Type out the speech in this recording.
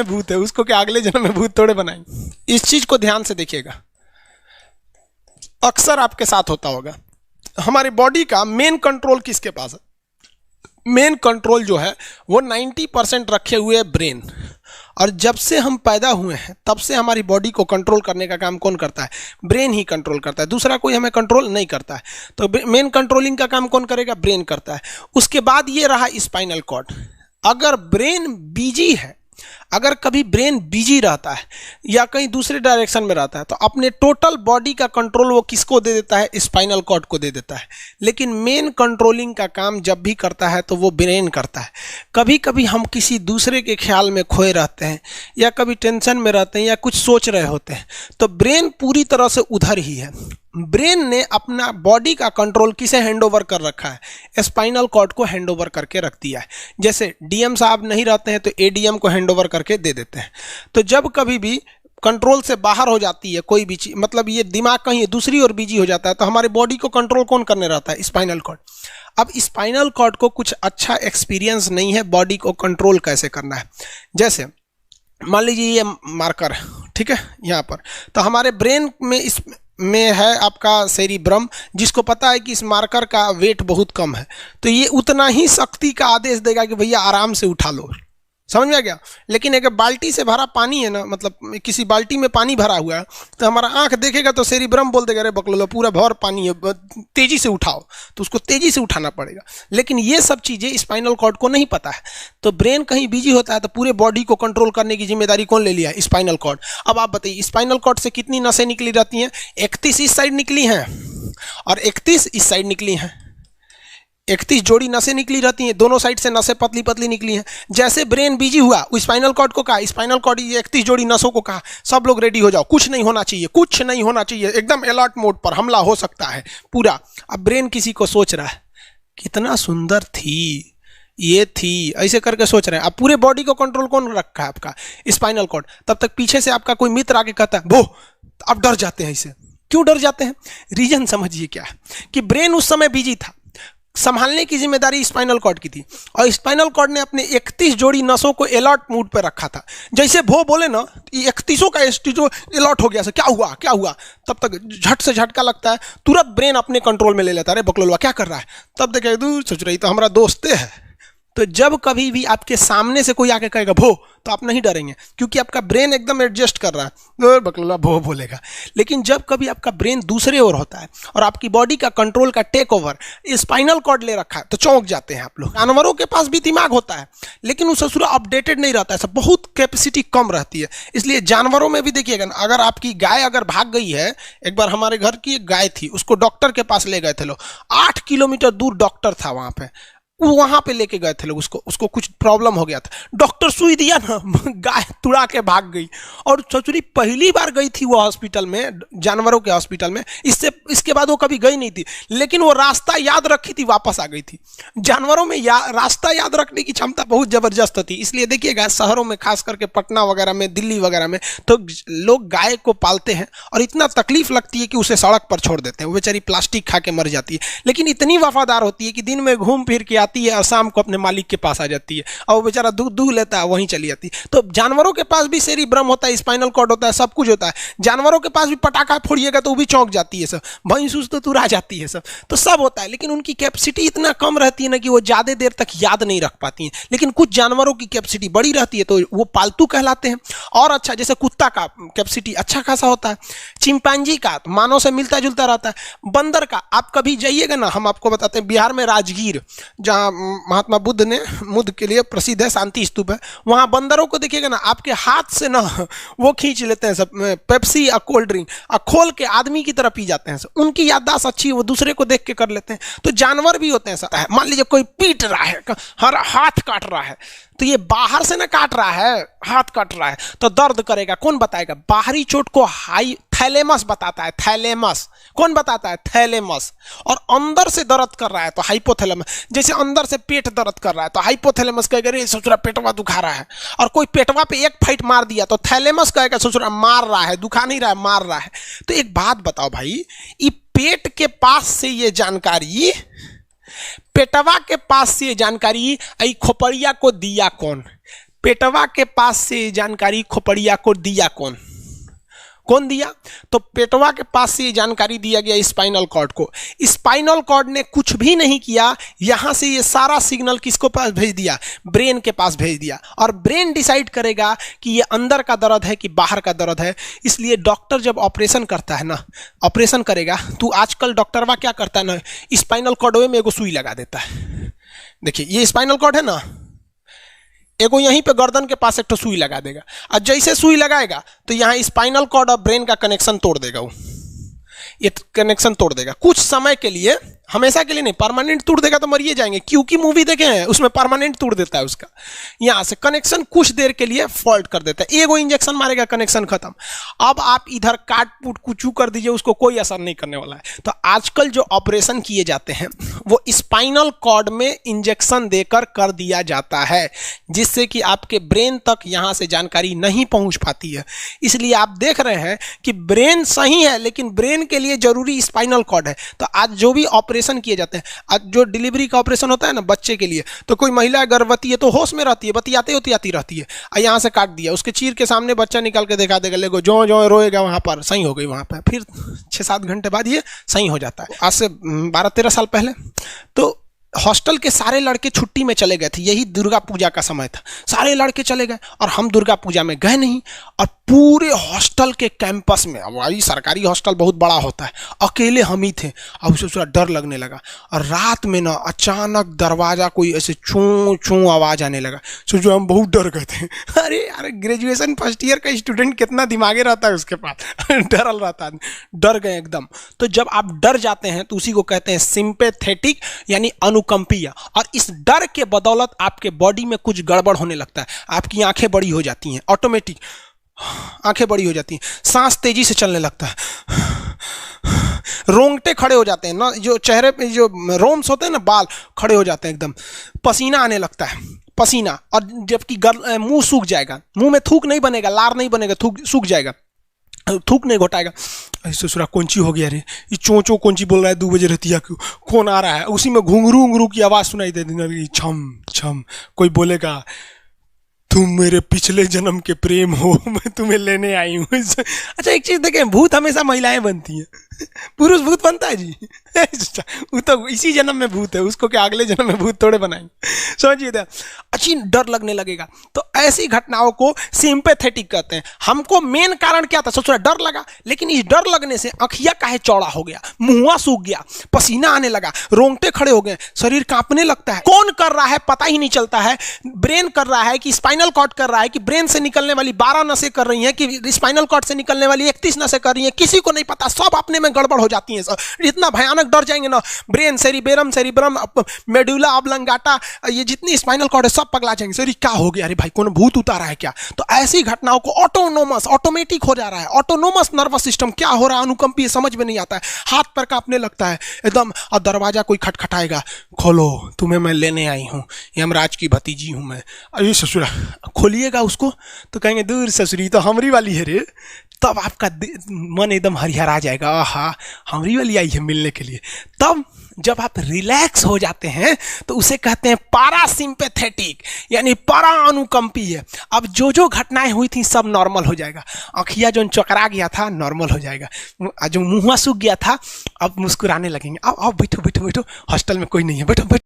भूत है, उसको क्या अगले जन्म में भूत थोड़े बनाएंगे। इस चीज को ध्यान से देखिएगा, अक्सर आपके साथ होता होगा। हमारी बॉडी का मेन कंट्रोल किसके पास है? मेन कंट्रोल जो है वो 90% रखे हुए ब्रेन। और जब से हम पैदा हुए हैं तब से हमारी बॉडी को कंट्रोल करने का काम कौन करता है? ब्रेन ही कंट्रोल करता है, दूसरा कोई हमें कंट्रोल नहीं करता है। तो मेन कंट्रोलिंग का काम कौन करेगा? ब्रेन करता है। उसके बाद ये रहा स्पाइनल कॉर्ड। अगर ब्रेन बिजी है, अगर कभी ब्रेन बिजी रहता है या कहीं दूसरे डायरेक्शन में रहता है, तो अपने टोटल बॉडी का कंट्रोल वो किसको दे देता है? स्पाइनल कॉर्ड को दे देता है। लेकिन मेन कंट्रोलिंग का काम जब भी करता है तो वो ब्रेन करता है। कभी कभी हम किसी दूसरे के ख्याल में खोए रहते हैं या कभी टेंशन में रहते हैं या कुछ सोच रहे होते हैं, तो ब्रेन पूरी तरह से उधर ही है। ब्रेन ने अपना बॉडी का कंट्रोल किसे हैंडओवर कर रखा है? स्पाइनल कॉर्ड को हैंडओवर करके रख दिया है। जैसे डीएम साहब नहीं रहते हैं तो एडीएम को हैंडओवर करके दे देते हैं। तो जब कभी भी कंट्रोल से बाहर हो जाती है कोई भी चीज, मतलब ये दिमाग कहीं दूसरी ओर बिजी हो जाता है, तो हमारे बॉडी को कंट्रोल कौन करने रहता है? Spinal cord. अब स्पाइनल कॉर्ड को कुछ अच्छा एक्सपीरियंस नहीं है बॉडी को कंट्रोल कैसे करना है। जैसे मान लीजिए ये मार्कर, ठीक है, यहाँ पर, तो हमारे ब्रेन में इस में है आपका सेरिब्रम, जिसको पता है कि इस मार्कर का वेट बहुत कम है, तो ये उतना ही शक्ति का आदेश देगा कि भैया आराम से उठा लो। समझ में आ गया? लेकिन अगर बाल्टी से भरा पानी है ना, मतलब किसी बाल्टी में पानी भरा हुआ है, तो हमारा आंख देखेगा तो सेरिब्रम बोल देगा अरे बकलोलो पूरा भर पानी है, तेजी से उठाओ, तो उसको तेजी से उठाना पड़ेगा। लेकिन ये सब चीज़ें स्पाइनल कॉर्ड को नहीं पता है। तो ब्रेन कहीं बिजी होता है तो पूरे बॉडी को कंट्रोल करने की जिम्मेदारी कौन ले लिया? Spinal cord. अब आप बताइए स्पाइनल कॉर्ड से कितनी नसें निकली रहती हैं? 31 इस साइड निकली हैं और 31 इस साइड निकली हैं। 31 जोड़ी नसें निकली रहती हैं, दोनों साइड से नसें पतली पतली निकली हैं। जैसे ब्रेन बिजी हुआ, स्पाइनल कॉर्ड को कहा, स्पाइनल कॉर्ड 31 जोड़ी नसों को कहा, सब लोग रेडी हो जाओ, कुछ नहीं होना चाहिए, कुछ नहीं होना चाहिए, एकदम अलर्ट मोड पर, हमला हो सकता है पूरा। अब ब्रेन किसी को सोच रहा है कितना सुंदर थी ये थी, ऐसे करके सोच रहे हैं। अब पूरे बॉडी को कंट्रोल कौन रखा है? आपका स्पाइनल कॉर्ड। तब तक पीछे से आपका कोई मित्र आके कहता है वो, अब डर जाते हैं। इसे क्यों डर जाते हैं? रीजन समझिए क्या है कि ब्रेन उस समय बिजी था, संभालने की जिम्मेदारी स्पाइनल कॉर्ड की थी, और स्पाइनल कॉर्ड ने अपने 31 जोड़ी नसों को अलर्ट मूड पर रखा था। जैसे भो बोले ना, 31 का स्टीजो अलर्ट हो गया, क्या हुआ क्या हुआ, तब तक झट से झटका लगता है, तुरंत ब्रेन अपने कंट्रोल में ले लेता है, अरे बकलोलवा क्या कर रहा है। तब देखे दूर सोच रही तो हमारा दोस्ते है। तो जब कभी भी आपके सामने से कोई आके कहेगा भो, तो आप नहीं डरेंगे, क्योंकि आपका ब्रेन एकदम एडजस्ट कर रहा है, बकलोला भो बोलेगा। लेकिन जब कभी आपका ब्रेन दूसरे ओर होता है और आपकी बॉडी का कंट्रोल का टेक ओवर स्पाइनल कॉर्ड ले रखा है, तो चौंक जाते हैं आप लोग। जानवरों के पास भी दिमाग होता है, लेकिन वो ससुरा अपडेटेड नहीं रहता है, सब बहुत कैपेसिटी कम रहती है। इसलिए जानवरों में भी देखिएगा ना, अगर आपकी गाय अगर भाग गई है, एक बार हमारे घर की एक गाय थी, उसको डॉक्टर के पास ले गए थे लोग, 8 किलोमीटर दूर डॉक्टर था वहां पे लेके गए थे लोग, उसको कुछ प्रॉब्लम हो गया था, डॉक्टर सुई दिया ना, गाय तुड़ा के भाग गई। और ससुरी पहली बार गई थी वो हॉस्पिटल में, जानवरों के हॉस्पिटल में, इसके बाद वो कभी गई नहीं थी, लेकिन वो रास्ता याद रखी थी, वापस आ गई थी। जानवरों में रास्ता याद रखने की क्षमता बहुत जबरदस्त थी। इसलिए देखिएगा शहरों में, खास करके पटना वगैरह में, दिल्ली वगैरह में, तो लोग गाय को पालते हैं और इतना तकलीफ लगती है कि उसे सड़क पर छोड़ देते हैं, वो बेचारी प्लास्टिक खा के मर जाती है, लेकिन इतनी वफादार होती है कि दिन में घूम फिर के आती है और शाम को अपने मालिक के पास आ जाती है, और वो बेचारा दूध दूह लेता है, वहीं चली जाती है। तो जानवरों के पास भी सेरिब्रम होता है, स्पाइनल कॉर्ड होता है, सब कुछ होता है। जानवरों के पास भी पटाखा फोड़िएगा तो वो भी चौंक जाती है सब, भैंस तो तुरा जाती है सब, तो सब होता है। लेकिन उनकी कैपेसिटी इतना कम रहती है ना कि वो ज्यादा देर तक याद नहीं रख पाती हैं। लेकिन कुछ जानवरों की कैपेसिटी बड़ी रहती है, तो वो पालतू कहलाते हैं। और अच्छा, जैसे कुत्ता का कैपेसिटी अच्छा खासा होता है, चिंपैंजी का मानव से मिलता जुलता रहता है, बंदर का आप कभी जाइएगा ना, हम आपको बताते हैं, बिहार में राजगीर, जहाँ महात्मा बुद्ध के लिए प्रसिद्ध है, शांति स्तूप है, वहां बंदरों को देखिएगा ना, आपके हाथ से ना वो खींच लेते हैं सब पेप्सी और कोल्ड ड्रिंक, और खोल के आदमी की तरह पी जाते हैं सब। उनकी याददाश्त अच्छी है, वो दूसरे को देख के कर लेते हैं। तो जानवर भी होते हैं सब। मान लीजिए कोई पीट रहा है, हर हाथ काट रहा है, तो ये बाहर से ना काट रहा है, हाथ काट रहा है तो दर्द करेगा, कौन बताएगा? बाहरी चोट को थैलेमस बताता है, थैलेमस कौन बताता है? थैलेमस। और अंदर से दर्द कर रहा है तो हाइपोथैलेमस। जैसे अंदर से पेट दर्द कर रहा है तो हाइपोथैलेमस कहेगा रे ससुरा पेटवा दुखा रहा है, और कोई पेटवा पे एक फाइट मार दिया तो थैलेमस कहेगा ससुरा मार रहा है, दुखा नहीं रहा है, मार रहा है। तो एक बात बताओ भाई, ये पेट के पास से ये जानकारी, पेटवा के पास से ये जानकारी खोपड़िया को दिया कौन? पेटवा के पास से जानकारी खोपड़िया को दिया कौन दिया? तो पेटवा के पास से ये जानकारी दिया गया स्पाइनल कॉर्ड को। स्पाइनल कॉर्ड ने कुछ भी नहीं किया, यहां से ये सारा सिग्नल किसको पास भेज दिया? ब्रेन के पास भेज दिया। और ब्रेन डिसाइड करेगा कि ये अंदर का दर्द है कि बाहर का दर्द है। इसलिए डॉक्टर जब ऑपरेशन करता है ना, ऑपरेशन करेगा तो आजकल डॉक्टरवा क्या करता है ना, स्पाइनल कॉर्ड में एगो सुई लगा देता है। देखिए ये स्पाइनल कॉर्ड है ना, एगो यहीं पे गर्दन के पास एक तो सुई लगा देगा, और जैसे सुई लगाएगा तो यहाँ स्पाइनल कॉर्ड और ब्रेन का कनेक्शन तोड़ देगा। वो ये कनेक्शन तोड़ देगा कुछ समय के लिए, हमेशा के लिए नहीं, परमानेंट तोड़ देगा तो मरिए जाएंगे। क्योंकि मूवी देखे हैं उसमें परमानेंट तोड़ देता है उसका, यहां से कनेक्शन कुछ देर के लिए फॉल्ट कर देता है, एगो इंजेक्शन मारेगा कनेक्शन खत्म। अब आप इधर काट पुट कुचू कर दीजिए, उसको कोई असर नहीं करने वाला है। तो आजकल जो ऑपरेशन किए जाते हैं वो स्पाइनल कॉर्ड में इंजेक्शन देकर कर दिया जाता है, जिससे कि आपके ब्रेन तक यहां से जानकारी नहीं पहुंच पाती है। इसलिए आप देख रहे हैं कि ब्रेन सही है लेकिन ब्रेन के लिए जरूरी स्पाइनल कॉर्ड है। तो आज जो भी ऑपरेशन किए जाते हैं, आज जो डिलीवरी का ऑपरेशन होता है ना बच्चे के लिए, तो कोई महिला गर्भवती है तो होश में रहती है, बतियाते होती रहती है, यहाँ से काट दिया, उसके चीर के सामने बच्चा निकाल के दिखा देगा, लेगो जो जो रोएगा वहां पर सही हो गई, वहां पर फिर 6-7 घंटे बाद ये सही हो जाता है। आज से 12-13 साल पहले तो हॉस्टल के सारे लड़के छुट्टी में चले गए थे, यही दुर्गा पूजा का समय था, सारे लड़के चले गए और हम दुर्गा पूजा में गए नहीं। और पूरे हॉस्टल के कैंपस में, अब वही सरकारी हॉस्टल बहुत बड़ा होता है, अकेले हम ही थे। अब उसे थोड़ा डर लगने लगा और रात में ना अचानक दरवाजा कोई ऐसे चूं चूं आवाज आने लगा। सोचो हम बहुत डर गए थे। अरे यार ग्रेजुएशन फर्स्ट ईयर का स्टूडेंट कितना दिमागे रहता है उसके पास, डरल रहता है, डर गए एकदम। तो जब आप डर जाते हैं तो उसी को कहते हैं सिंपैथेटिक यानी अनुकंपीय। और इस डर के बदौलत आपके बॉडी में कुछ गड़बड़ होने लगता है, आपकी आंखें बड़ी हो जाती हैं, ऑटोमेटिक आंखें बड़ी हो जाती हैं, सांस तेजी से चलने लगता है, रोंगटे खड़े हो जाते हैं ना, जो चेहरे पे जो रोम्स होते हैं ना, बाल खड़े हो जाते हैं एकदम, पसीना आने लगता है, पसीना। और जबकि मुंह सूख जाएगा, मुंह में थूक नहीं बनेगा, लार नहीं बनेगा, थूक सूख जाएगा, थूक नहीं घोटाएगा। ससुरा कौन-ची हो गया रे, ये चोंचो कौन-ची बोल रहा है 2 बजे रतिया को, कौन आ रहा है? उसी में घुंघरू की आवाज सुनाई दे देगी, छम छम। कोई बोलेगा तुम मेरे पिछले जन्म के प्रेम हो, मैं तुम्हें लेने आई हूँ। अच्छा एक चीज देखें, भूत हमेशा महिलाएं बनती हैं, पुरुष भूत बनता है जी? वो तो इसी जन्म में भूत है, उसको क्या अगले जन्म में भूत थोड़े बनाएंगे? समझिए, अच्छी डर लगने लगेगा। तो ऐसी घटनाओं को सिंपैथेटिक कहते हैं। हमको मेन कारण क्या था? सोच रहा डर लगा, लेकिन इस डर लगने से आँखिया काहे चौड़ा हो गया, मुंह सूख गया, पसीना आने लगा, रोंगटे खड़े हो गए, शरीर कांपने लगता है। कौन कर रहा है पता ही नहीं चलता है। ब्रेन कर रहा है कि स्पाइनल कॉर्ड कर रहा है कि ब्रेन से निकलने वाली 12 नसें कर रही हैं कि स्पाइनल कॉर्ड से निकलने वाली 31 नसें कर रही हैं, किसी को नहीं पता, सब अपने में गड़बड़ हो जाती हैं। इतना भयानक डर जाएंगे ना, ब्रेन, सेरिब्रम, मेडुला ऑब्लंगाटा, ये जितनी स्पाइनल कॉर्ड है सब पगला जाएंगे। सर क्या हो गया? अरे भाई कौन भूत उतारा है क्या? तो ऐसी घटनाओं को ऑटोमेटिक हो जा रहा है, ऑटोनोमस नर्वस सिस्टम क्या हो रहा है, अनुकंपीय, समझ में नहीं आता है, हाथ पर कांपने लगता है एकदम। और दरवाजा कोई खटखटाएगा, खोलो तुम्हें मैं लेने आई हूँ, यमराज की भतीजी हूँ मैं। अरे ससुरा, खोलिएगा उसको तो कहेंगे दूर ससुरी तो हमरी वाली है रे। तब आपका मन एकदम हरिहरा जाएगा, आहा हमरी वाली आई है मिलने के लिए। तब जब आप रिलैक्स हो जाते हैं तो उसे कहते हैं पारासिम्पैथेटिक यानी परा अनुकंपीय। अब जो जो घटनाएं हुई थी सब नॉर्मल हो जाएगा, आँखिया जो चकरा गया था नॉर्मल हो जाएगा, जो मुँह सूख गया था अब मुस्कुराने लगेंगे। अब बैठो बैठो बैठो, हॉस्टल में कोई नहीं है, बैठो बैठो।